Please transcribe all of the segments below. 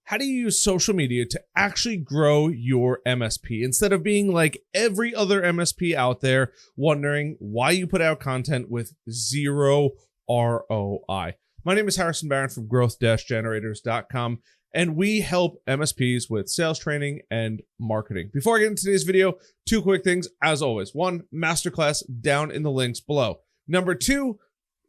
How do you use social media to actually grow your MSP instead of being like every other MSP out there, wondering why you put out content with zero ROI? My name is Harrison Barron from growth-generators.com, and we help MSPs with sales training and marketing. Before I get into today's video, two quick things as always. One, masterclass down in the links below. Number two,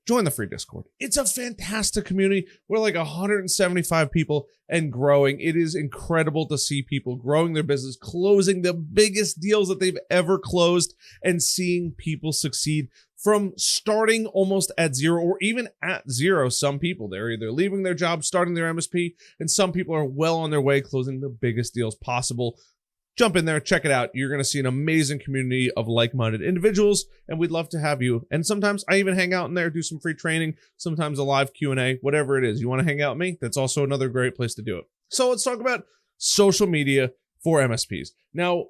join the free Discord. It's a fantastic community. We're like 175 people and growing. It is incredible to see people growing their business, closing the biggest deals that they've ever closed, and seeing people succeed from starting almost at zero or even at zero. Some people, they're either leaving their job, starting their MSP, and some people are well on their way closing the biggest deals possible. Jump in there, check it out. You're going to see an amazing community of like-minded individuals, and we'd love to have you. And sometimes I even hang out in there, do some free training, sometimes a live Q&A, whatever it is. You want to hang out with me? That's also another great place to do it. So let's talk about social media for MSPs. Now,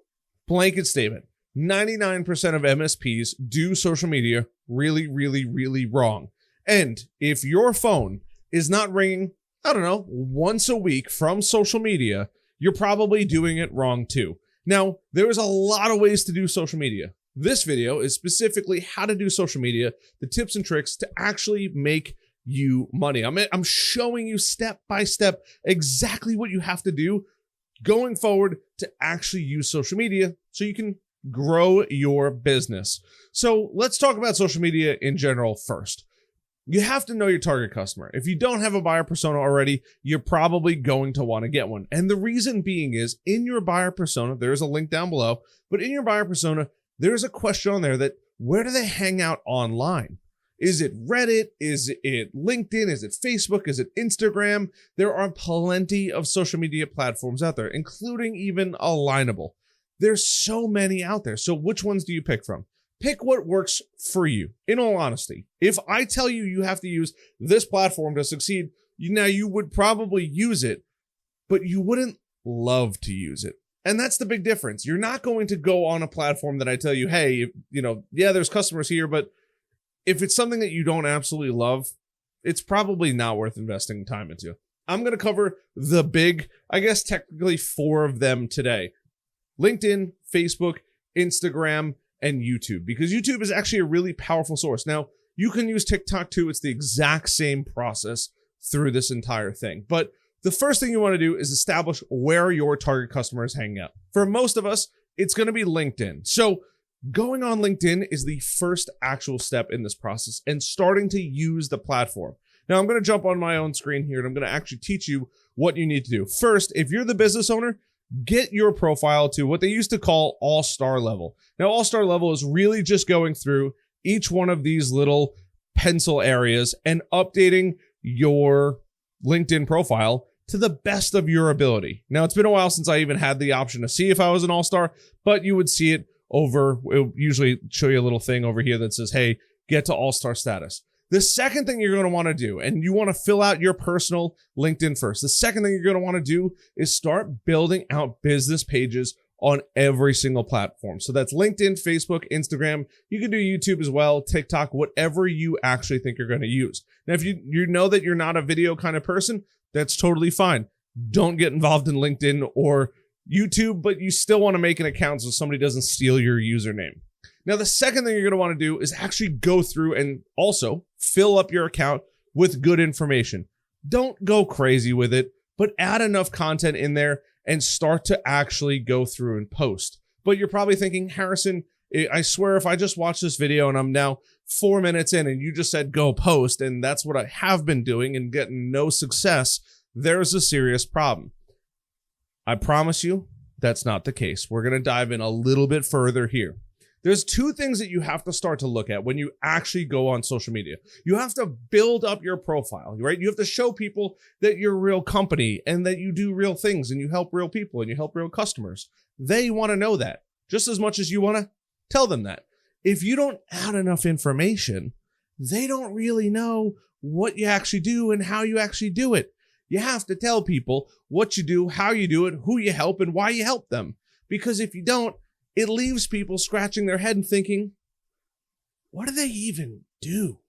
blanket statement, 99% of MSPs do social media really, really, really wrong. And if your phone is not ringing, I don't know, once a week from social media, you're probably doing it wrong too. Now, there's a lot of ways to do social media. This video is specifically how to do social media, the tips and tricks to actually make you money. I'm showing you step by step exactly what you have to do going forward to actually use social media so you can grow your business. So let's talk about social media in general first. You have to know your target customer. If you don't have a buyer persona already, you're probably going to want to get one. And the reason being is in your buyer persona, there's a link down below, but in your buyer persona, there's a question on there that where do they hang out online? Is it Reddit? Is it LinkedIn? Is it Facebook? Is it Instagram? There are plenty of social media platforms out there, including even Alignable. There's so many out there. So which ones do you pick from? Pick what works for you. In all honesty, if I tell you you have to use this platform to succeed, you would probably use it, but you wouldn't love to use it. And that's the big difference. You're not going to go on a platform that I tell you, hey, yeah, there's customers here, but if it's something that you don't absolutely love, it's probably not worth investing time into. I'm going to cover the big, I guess technically 4 of them today. LinkedIn, Facebook, Instagram, and YouTube, because YouTube is actually a really powerful source. Now, you can use TikTok too. It's the exact same process through this entire thing. But the first thing you want to do is establish where your target customers hang out. For most of us, it's going to be LinkedIn. So going on LinkedIn is the first actual step in this process and starting to use the platform. Now, I'm going to jump on my own screen here and I'm going to actually teach you what you need to do. First, if you're the business owner, get your profile to what they used to call all-star level. Now, all-star level is really just going through each one of these little pencil areas and updating your LinkedIn profile to the best of your ability. Now, it's been a while since I even had the option to see if I was an all-star, but you would see it it'll usually show you a little thing over here that says, hey, get to all-star status. The second thing you're going to want to do, and you want to fill out your personal LinkedIn first. The second thing you're going to want to do is start building out business pages on every single platform. So that's LinkedIn, Facebook, Instagram. You can do YouTube as well, TikTok, whatever you actually think you're going to use. Now, if you know that you're not a video kind of person, that's totally fine. Don't get involved in LinkedIn or YouTube, but you still want to make an account so somebody doesn't steal your username. Now, the second thing you're going to want to do is actually go through and also fill up your account with good information. Don't go crazy with it, but add enough content in there and start to actually go through and post. But you're probably thinking, Harrison, I swear if I just watched this video and I'm now 4 minutes in and you just said go post, and that's what I have been doing and getting no success, there's a serious problem. I promise you that's not the case. We're going to dive in a little bit further here. There's 2 things that you have to start to look at when you actually go on social media. You have to build up your profile, right? You have to show people that you're a real company and that you do real things and you help real people and you help real customers. They want to know that just as much as you want to tell them that. If you don't add enough information, they don't really know what you actually do and how you actually do it. You have to tell people what you do, how you do it, who you help, and why you help them. Because if you don't, it leaves people scratching their head and thinking, what do they even do?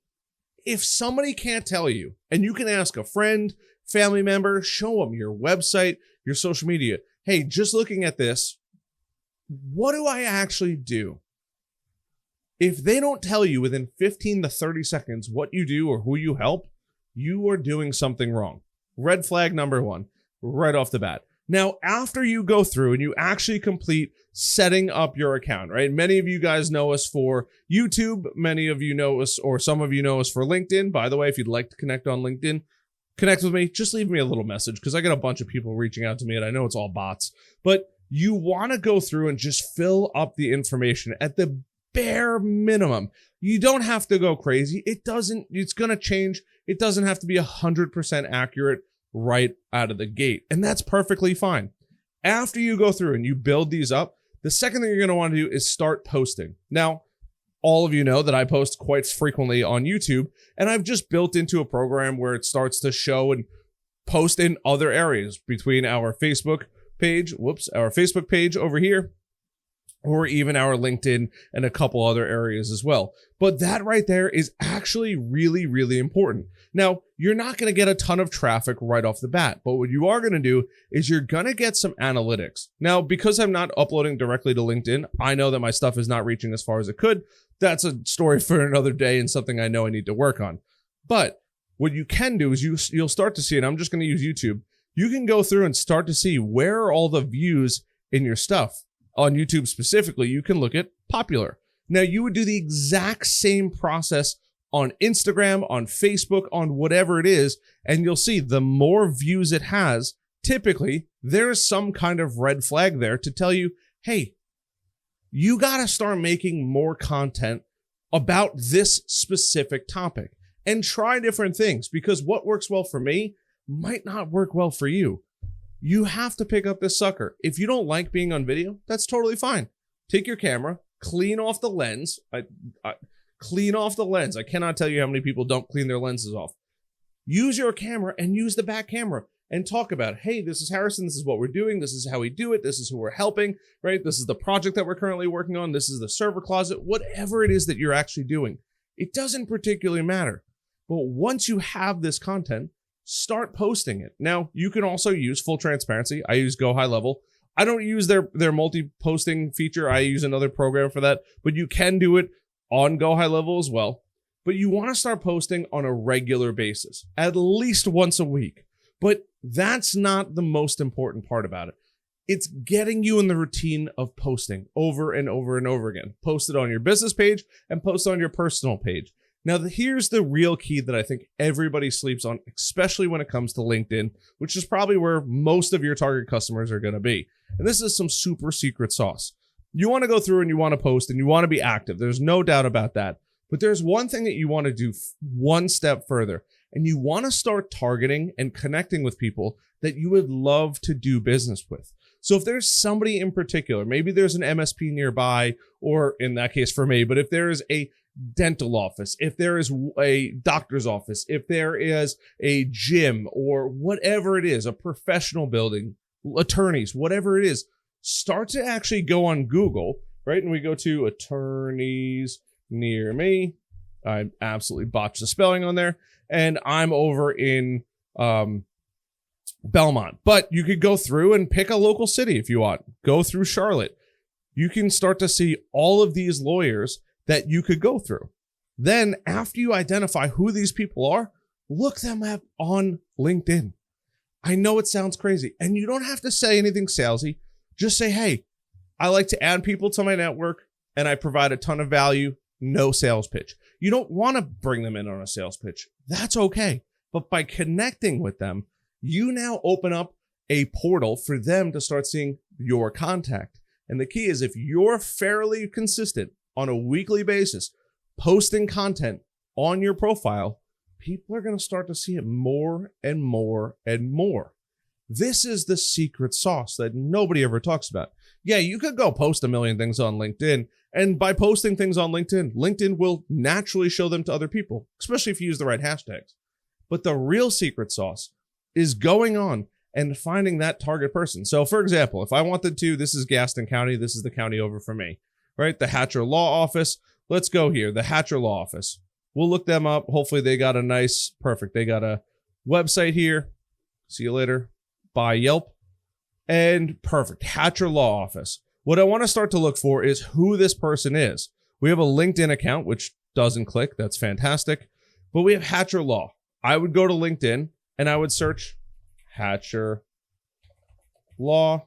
If somebody can't tell you, and you can ask a friend, family member, show them your website, your social media. Hey, just looking at this, what do I actually do? If they don't tell you within 15 to 30 seconds what you do or who you help, you are doing something wrong. Red flag number one, right off the bat. Now, after you go through and you actually complete setting up your account, right? Many of you guys know us for YouTube. Many of you know us, or some of you know us for LinkedIn. By the way, if you'd like to connect on LinkedIn, connect with me. Just leave me a little message because I got a bunch of people reaching out to me and I know it's all bots. But you want to go through and just fill up the information at the bare minimum. You don't have to go crazy. It's going to change. It doesn't have to be 100% accurate right out of the gate. And that's perfectly fine. After you go through and you build these up, the second thing you're going to want to do is start posting. Now, all of you know that I post quite frequently on YouTube, and I've just built into a program where it starts to show and post in other areas between our Facebook page, our Facebook page over here, or even our LinkedIn and a couple other areas as well. But that right there is actually really, really important. Now, you're not going to get a ton of traffic right off the bat, but what you are going to do is you're going to get some analytics. Now, because I'm not uploading directly to LinkedIn, I know that my stuff is not reaching as far as it could. That's a story for another day and something I know I need to work on. But what you can do is you'll start to see, and I'm just going to use YouTube, you can go through and start to see where are all the views in your stuff. On YouTube specifically, you can look at popular. Now, you would do the exact same process on Instagram, on Facebook, on whatever it is, and you'll see the more views it has, typically there's some kind of red flag there to tell you, hey, you got to start making more content about this specific topic and try different things, because what works well for me might not work well for you. You have to pick up this sucker. If you don't like being on video, that's totally fine. Take your camera, clean off the lens. Clean off the lens. I cannot tell you how many people don't clean their lenses off. Use your camera and use the back camera and talk about, hey, this is Harrison. This is what we're doing. This is how we do it. This is who we're helping, right? This is the project that we're currently working on. This is the server closet, whatever it is that you're actually doing. It doesn't particularly matter. But once you have this content, start posting it. Now, you can also use full transparency. I use Go High Level. I don't use their multi-posting feature. I use another program for that, but you can do it on Go High Level as well. But you want to start posting on a regular basis, at least once a week. But that's not the most important part about it. It's getting you in the routine of posting over and over and over again. Post it on your business page and post on your personal page. Now, here's the real key that I think everybody sleeps on, especially when it comes to LinkedIn, which is probably where most of your target customers are going to be. And this is some super secret sauce. You want to go through and you want to post and you want to be active. There's no doubt about that. But there's one thing that you want to do one step further, and you want to start targeting and connecting with people that you would love to do business with. So if there's somebody in particular, maybe there's an MSP nearby, or in that case for me, but if there is a dental office, if there is a doctor's office, if there is a gym or whatever it is, a professional building, attorneys, whatever it is, start to actually go on Google, right? And we go to attorneys near me. I absolutely botched the spelling on there. And I'm over in Belmont. But you could go through and pick a local city if you want. Go through Charlotte. You can start to see all of these lawyers that you could go through. Then after you identify who these people are, look them up on LinkedIn. I know it sounds crazy, and you don't have to say anything salesy. Just say, hey, I like to add people to my network and I provide a ton of value. No sales pitch. You don't want to bring them in on a sales pitch. That's okay. But by connecting with them, you now open up a portal for them to start seeing your contact. And the key is, if you're fairly consistent on a weekly basis, posting content on your profile, people are going to start to see it more and more and more. This is the secret sauce that nobody ever talks about. Yeah, you could go post a million things on LinkedIn, and by posting things on LinkedIn, LinkedIn will naturally show them to other people, especially if you use the right hashtags. But the real secret sauce is going on and finding that target person. So for example, if I wanted to, this is Gaston County, this is the county over for me, right? The Hatcher Law Office. Let's go here, the Hatcher Law Office. We'll look them up. Hopefully they got a nice, perfect. They got a website here. See you later. Bye, Yelp. And perfect. Hatcher Law Office. What I want to start to look for is who this person is. We have a LinkedIn account, which doesn't click. That's fantastic. But we have Hatcher Law. I would go to LinkedIn and I would search Hatcher Law.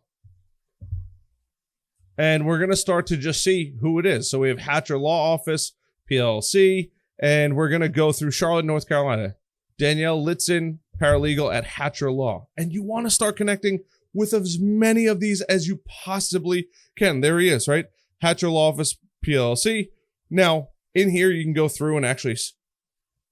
And we're going to start to just see who it is. So we have Hatcher Law Office, PLC, and we're going to go through Charlotte, North Carolina. Danielle Litzen, paralegal at Hatcher Law. And you want to start connecting with as many of these as you possibly can. There he is, right? Hatcher Law Office, PLC. Now, in here, you can go through and actually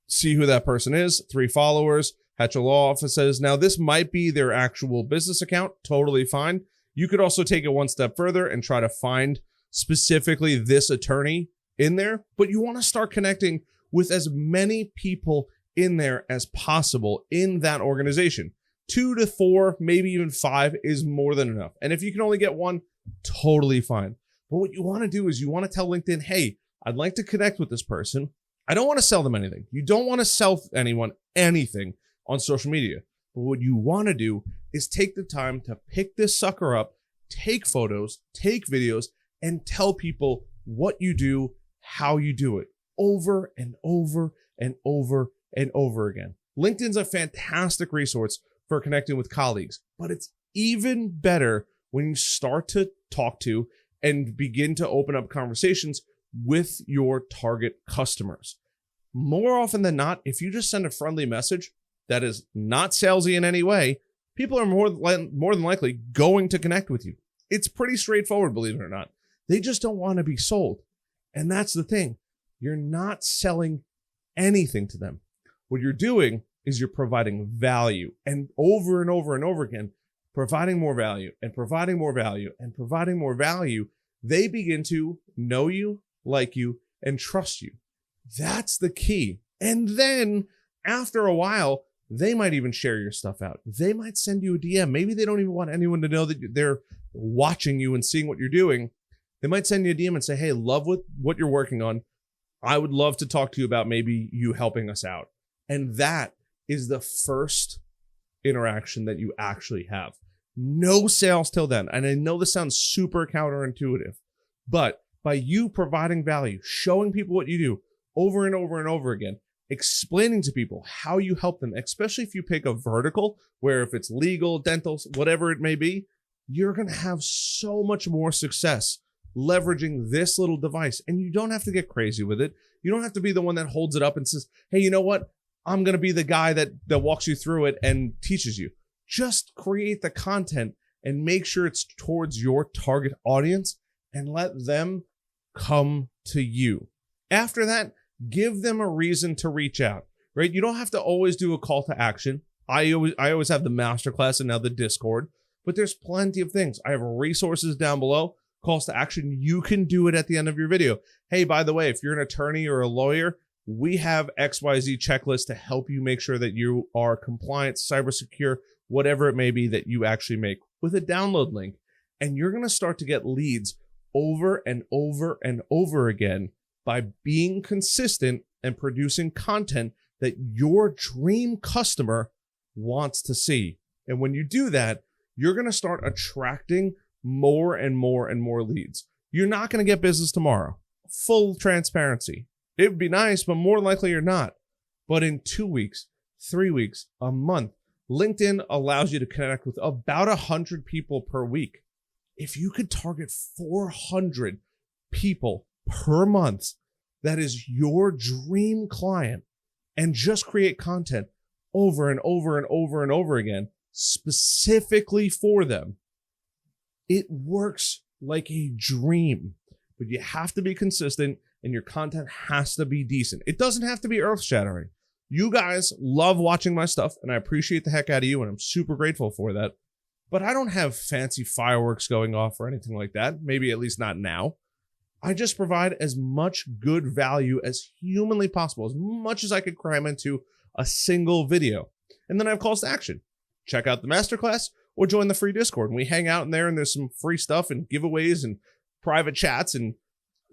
see who that person is. 3 followers, Hatcher Law Offices. Now, this might be their actual business account. Totally fine. You could also take it one step further and try to find specifically this attorney in there. But you want to start connecting with as many people in there as possible in that organization. 2 to 4, maybe even 5 is more than enough. And if you can only get 1, totally fine. But what you want to do is you want to tell LinkedIn, hey, I'd like to connect with this person. I don't want to sell them anything. You don't want to sell anyone anything on social media. But what you want to do is take the time to pick this sucker up, take photos, take videos, and tell people what you do, how you do it, over and over and over and over again. LinkedIn's a fantastic resource for connecting with colleagues, but it's even better when you start to talk to and begin to open up conversations with your target customers. More often than not, if you just send a friendly message that is not salesy in any way, people are more than likely going to connect with you. It's pretty straightforward, believe it or not. They just don't want to be sold. And that's the thing. You're not selling anything to them. What you're doing is you're providing value, and over and over and over again, providing more value and providing more value and providing more value, they begin to know you, like you, and trust you. That's the key. And then after a while, they might even share your stuff out. They might send you a DM. Maybe they don't even want anyone to know that they're watching you and seeing what you're doing. They might send you a DM and say, hey, love what you're working on. I would love to talk to you about maybe you helping us out. And that is the first interaction that you actually have. No sales till then. And I know this sounds super counterintuitive, but by you providing value, showing people what you do over and over and over again, explaining to people how you help them, especially if you pick a vertical where if it's legal, dental, whatever it may be, you're going to have so much more success leveraging this little device. And you don't have to get crazy with it. You don't have to be the one that holds it up and says, hey, you know what? I'm going to be the guy that walks you through it and teaches you. Just create the content and make sure it's towards your target audience and let them come to you. After that, give them a reason to reach out, right? You don't have to always do a call to action. I always have the masterclass and now the Discord, but there's plenty of things. I have resources down below, calls to action. You can do it at the end of your video. Hey, by the way, if you're an attorney or a lawyer, we have XYZ checklist to help you make sure that you are compliant, cyber secure, whatever it may be that you actually make with a download link. And you're going to start to get leads over and over and over again by being consistent and producing content that your dream customer wants to see. And when you do that, you're going to start attracting more and more and more leads. You're not going to get business tomorrow. Full transparency. It would be nice, but more likely you're not. But in 2 weeks, 3 weeks, a month, LinkedIn allows you to connect with about 100 people per week. If you could target 400 people per month, that is your dream client, and just create content over and over and over and over again, specifically for them, it works like a dream. But you have to be consistent and your content has to be decent. It doesn't have to be earth-shattering. You guys love watching my stuff, and I appreciate the heck out of you, and I'm super grateful for that. But I don't have fancy fireworks going off or anything like that, maybe at least not now. I just provide as much good value as humanly possible, as much as I could cram into a single video. And then I have calls to action. Check out the masterclass or join the free Discord. And we hang out in there, and there's some free stuff and giveaways and private chats and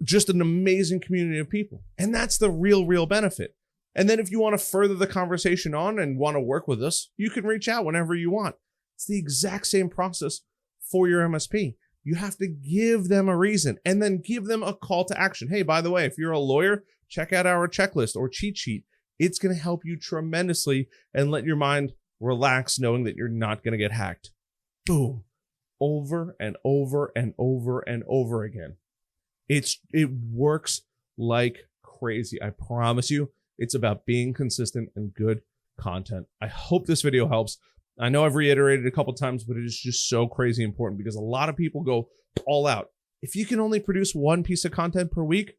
just an amazing community of people. And that's the real benefit. And then if you want to further the conversation on and want to work with us, you can reach out whenever you want. It's the exact same process for your MSP. You have to give them a reason and then give them a call to action. Hey, by the way, if you're a lawyer, check out our checklist or cheat sheet. It's going to help you tremendously and let your mind relax knowing that you're not going to get hacked. Boom. Over and over and over and over again. It works like crazy. I promise you, it's about being consistent and good content. I hope this video helps. I know I've reiterated a couple times, but it is just so crazy important because a lot of people go all out. If you can only produce one piece of content per week,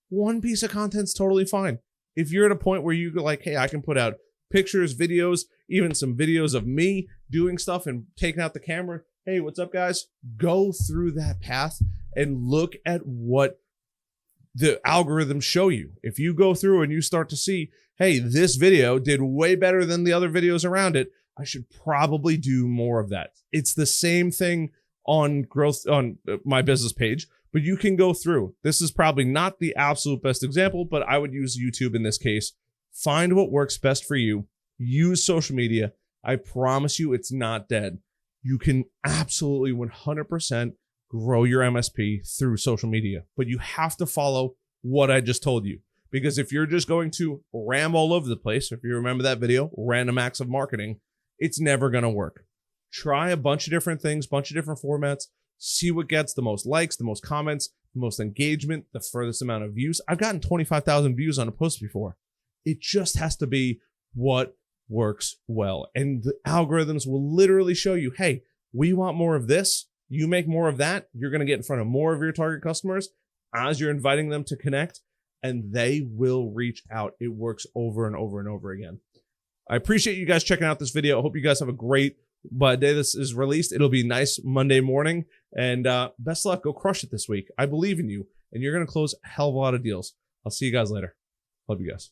one piece of content's totally fine. If you're at a point where you're like, hey, I can put out pictures, videos, even some videos of me doing stuff and taking out the camera. Hey, what's up, guys? Go through that path and look at what the algorithms show you. If you go through and you start to see, hey, this video did way better than the other videos around it, I should probably do more of that. It's the same thing on growth on my business page, but you can go through. This is probably not the absolute best example, but I would use YouTube in this case. Find what works best for you. Use social media. I promise you it's not dead. You can absolutely 100% grow your MSP through social media, but you have to follow what I just told you. Because if you're just going to ram all over the place, if you remember that video, random acts of marketing, it's never going to work. Try a bunch of different things, bunch of different formats, see what gets the most likes, the most comments, the most engagement, the furthest amount of views. I've gotten 25,000 views on a post before. It just has to be what works well. And the algorithms will literally show you, hey, we want more of this. You make more of that. You're going to get in front of more of your target customers as you're inviting them to connect, and they will reach out. It works over and over and over again. I appreciate you guys checking out this video. I hope you guys have a great day this is released. It'll be nice Monday morning, and best luck. Go crush it this week. I believe in you, and you're going to close a hell of a lot of deals. I'll see you guys later. Love you guys.